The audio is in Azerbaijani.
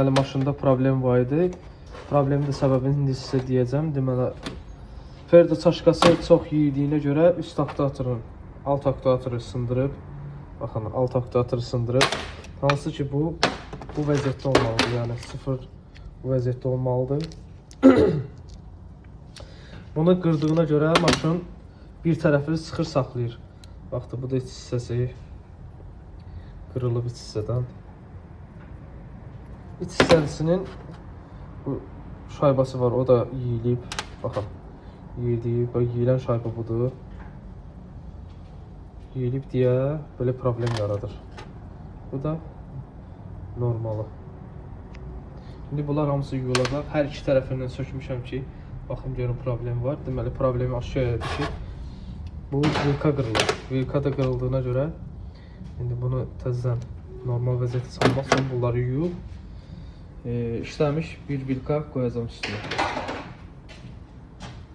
Deməli, maşında problem var idi. Problemin də səbəbini indi sizə deyəcəm. Deməli, Ferdo çaşkası çox yiyildiyinə görə üst aktuatorun alt aktuatoru sındırıb. Baxın, alt aktuatoru sındırıb. Hansı ki bu vəziyyətdə olmalıdır. Yəni sıfır bu vəziyyətdə olmalıdır. Bunu qırdığına görə maşın bir tərəfini sıxır saxlayır. Baxdı, bu da iç hissəsi qırılıb iç hissədən. İç hissəsinin bu şaybası var, o da yiyilib. Baxın, yiyilib, yiyilən şayba budur. Yiyilib deyə belə problem yaradır. Bu da normalı. İndi bunlar hamısı yuyulacaq. Hər iki tərəfindən sökmüşəm ki, baxın görün problem var. Deməli, problemi aşağıyadır ki, bu vilka qırılır. Vilka da qırıldığına görə indi bunu təzədən normal vəziyyətə salmaq üçün bunları yuyub işləmiş bir vilka qoyacağım üstünə.